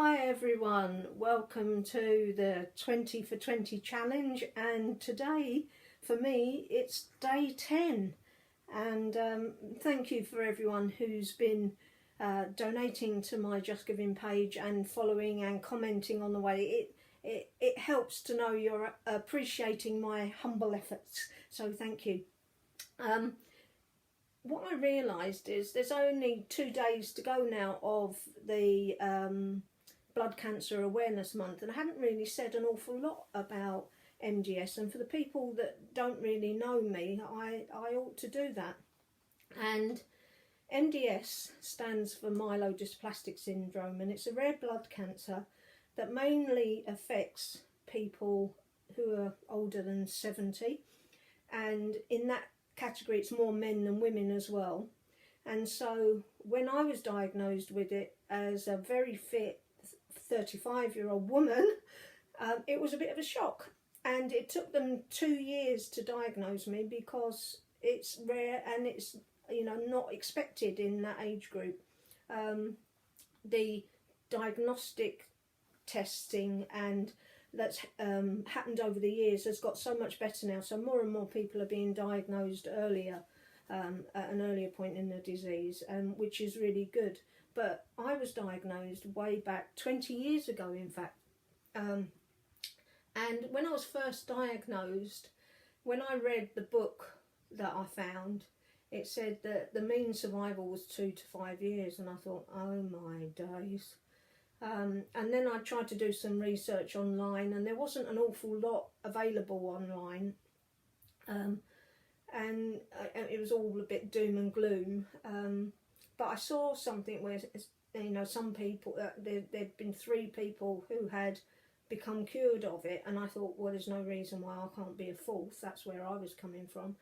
Hi everyone, welcome to the 20 for 20 challenge, and today for me it's day 10, and thank you for everyone who's been donating to my Just Giving page and following and commenting on the way. It helps to know you're appreciating my humble efforts, so thank you. What I realised is there's only 2 days to go now of the Blood Cancer Awareness Month, and I haven't really said an awful lot about MDS, and for the people that don't really know me, I ought to do that. And MDS stands for myelodysplastic syndrome, and it's a rare blood cancer that mainly affects people who are older than 70, and in that category it's more men than women as well. And so when I was diagnosed with it as a very fit 35-year-old woman, it was a bit of a shock, and it took them 2 years to diagnose me because it's rare and it's, you know, not expected in that age group. The diagnostic testing and that's happened over the years has got so much better now, so more and more people are being diagnosed earlier, at an earlier point in the disease, which is really good. But I was diagnosed way back 20 years ago, in fact. And when I was first diagnosed, when I read the book that I found, it said that the mean survival was 2 to 5 years, and I thought, oh my days. And then I tried to do some research online, and there wasn't an awful lot available online. And it was all a bit doom and gloom. But I saw something where, you know, some people, there'd been 3 people who had become cured of it, and I thought, well, there's no reason why I can't be a 4th. That's where I was coming from.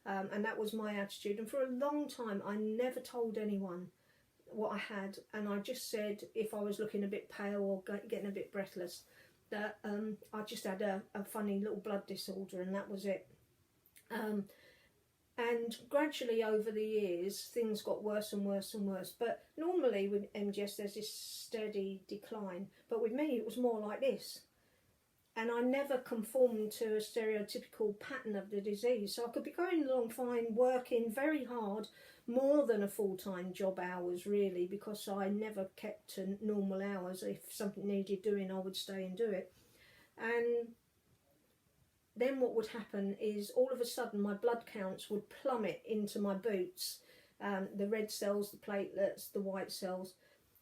And that was my attitude. And for a long time, I never told anyone what I had, and I just said if I was looking a bit pale or getting a bit breathless, that I just had a funny little blood disorder, and that was it. And gradually over the years things got worse and worse and worse, but normally with MDS there's this steady decline, but with me it was more like this, and I never conformed to a stereotypical pattern of the disease. So I could be going along fine, working very hard, more than a full-time job hours really, because I never kept to normal hours. If something needed doing, I would stay and do it. And then what would happen is all of a sudden my blood counts would plummet into my boots, the red cells, the platelets, the white cells,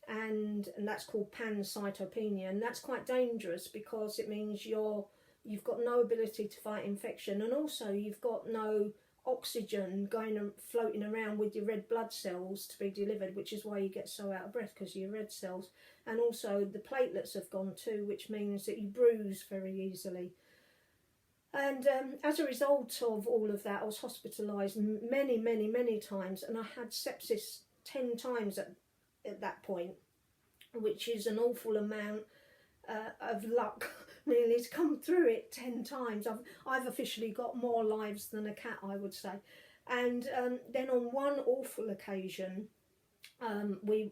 and that's called pancytopenia, and that's quite dangerous because it means you've got no ability to fight infection, and also you've got no oxygen going and floating around with your red blood cells to be delivered, which is why you get so out of breath, because of your red cells. And also the platelets have gone too, which means that you bruise very easily. And as a result of all of that, I was hospitalised many times, and I had sepsis 10 times at that point, which is an awful amount of luck really to come through it 10 times. I've officially got more lives than a cat, I would say. And then on one awful occasion, we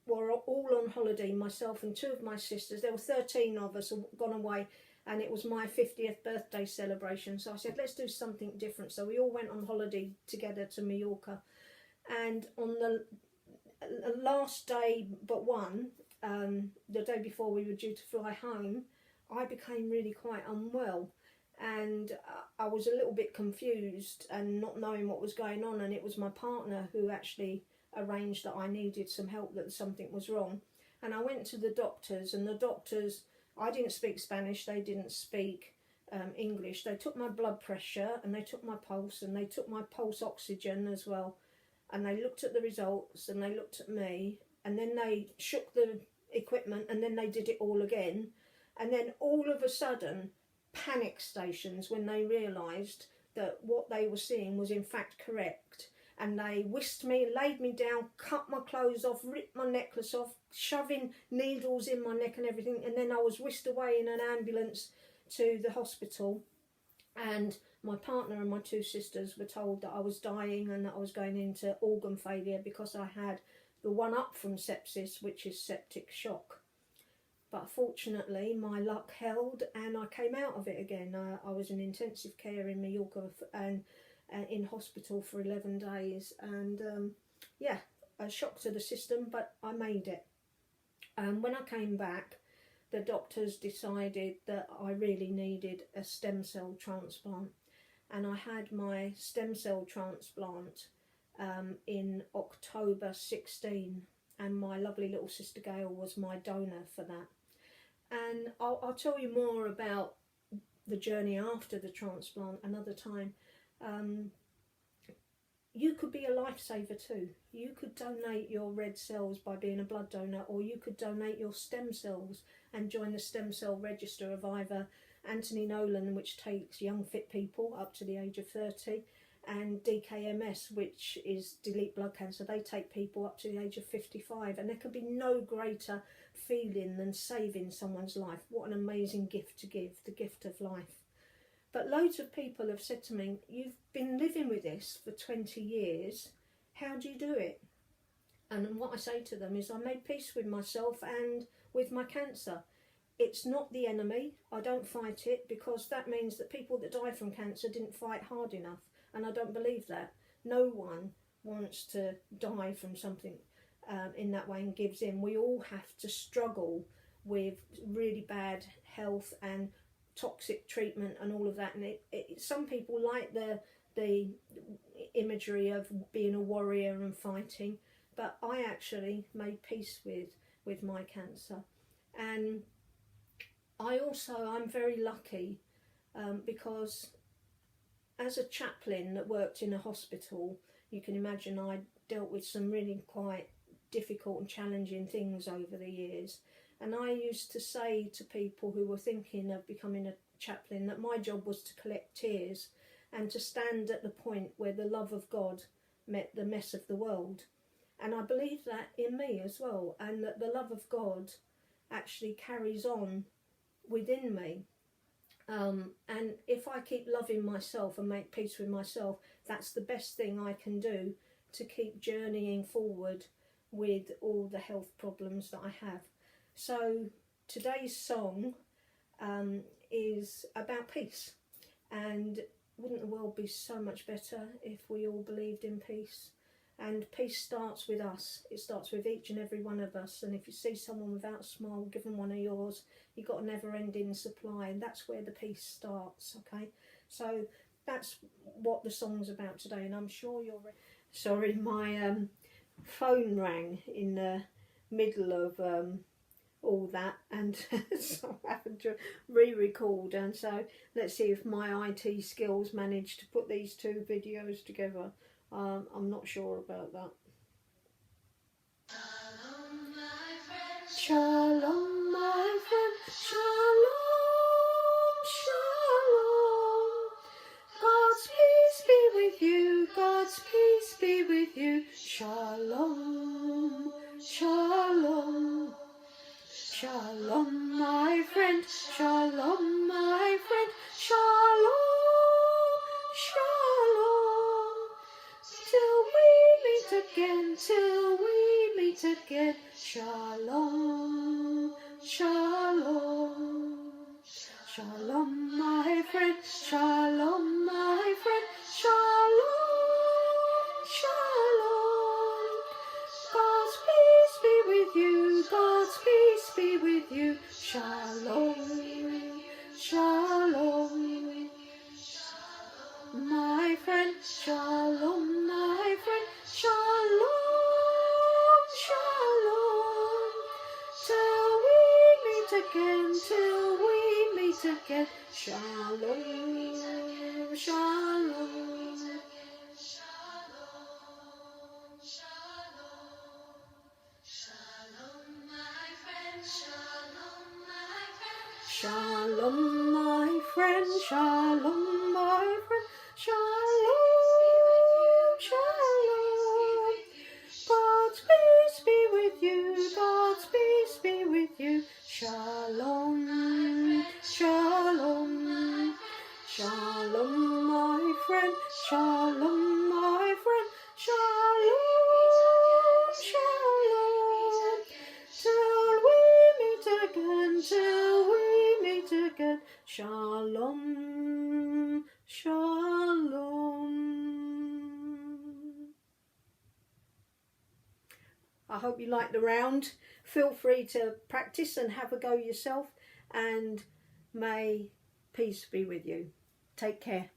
were all on holiday, myself and 2 of my sisters. There were 13 of us gone away, and it was my 50th birthday celebration. So I said, let's do something different. So we all went on holiday together to Mallorca, and on the last day but one, the day before we were due to fly home, I became really quite unwell, and I was a little bit confused and not knowing what was going on, and it was my partner who actually arranged that I needed some help, that something was wrong. And I went to the doctors, and the doctors, I didn't speak Spanish, they didn't speak English. They took my blood pressure, and they took my pulse, and they took my pulse oxygen as well, and they looked at the results, and they looked at me, and then they shook the equipment, and then they did it all again. And then all of a sudden, panic stations when they realised that what they were seeing was in fact correct. And they whisked me, laid me down, cut my clothes off, ripped my necklace off, shoving needles in my neck and everything. And then I was whisked away in an ambulance to the hospital. And my partner and my 2 sisters were told that I was dying and that I was going into organ failure because I had the one up from sepsis, which is septic shock. but fortunately my luck held and I came out of it again. I was in intensive care in Mallorca and in hospital for 11 days, and yeah, a shock to the system, but I made it. When I came back, the doctors decided that I really needed a stem cell transplant, and I had my stem cell transplant in October 16, and my lovely little sister Gail was my donor for that. And I'll tell you more about the journey after the transplant another time. You could be a lifesaver too. You could donate your red cells by being a blood donor, or you could donate your stem cells and join the stem cell register of either Anthony Nolan, which takes young fit people up to the age of 30, and DKMS, which is Delete Blood Cancer. They take people up to the age of 55, and there could be no greater feeling than saving someone's life. What an amazing gift to give, the gift of life. But loads of people have said to me, you've been living with this for 20 years, how do you do it? And what I say to them is I made peace with myself and with my cancer. It's not the enemy, I don't fight it, because that means that people that die from cancer didn't fight hard enough, and I don't believe that. No one wants to die from something in that way and gives in. We all have to struggle with really bad health and toxic treatment and all of that, and some people like the imagery of being a warrior and fighting, but I actually made peace with my cancer. And I'm very lucky because as a chaplain that worked in a hospital, you can imagine I dealt with some really quite difficult and challenging things over the years. And I used to say to people who were thinking of becoming a chaplain that my job was to collect tears and to stand at the point where the love of God met the mess of the world. And I believe that in me as well, and that the love of God actually carries on within me. And if I keep loving myself and make peace with myself, that's the best thing I can do to keep journeying forward with all the health problems that I have. So today's song is about peace, and wouldn't the world be so much better if we all believed in peace? And peace starts with us. It starts with each and every one of us. And if you see someone without a smile, give them one of yours. You've got a never-ending supply, and that's where the peace starts, okay? So that's what the song's about today, and I'm sure you're ready. Sorry, my phone rang in the middle of all that, and so I happened to re-record, and so let's see if my IT skills manage to put these two videos together. I'm not sure about that. Shalom, my friend, shalom, shalom. God's peace be with you, God's peace be with you. Shalom, shalom. Shalom, my friend, shalom, my friend, shalom, shalom. Till we meet again, till we meet again, shalom, shalom. Shalom, my friend, shalom, my friend, shalom, shalom. God's peace be with you, God's peace be with you, shalom, shalom. My friend, shalom, my friend, shalom, shalom. Till we meet again, till we meet again, shalom, shalom. Shalom, my friend, shalom, my friend, shalom, shalom. God's peace be with you, God's peace be with you, shalom, shalom. Shalom, my friend, shalom, my friend, shalom, shalom. Till we meet again, Shalom, shalom. I hope you like the round. Feel free to practice and have a go yourself, and may peace be with you. Take care.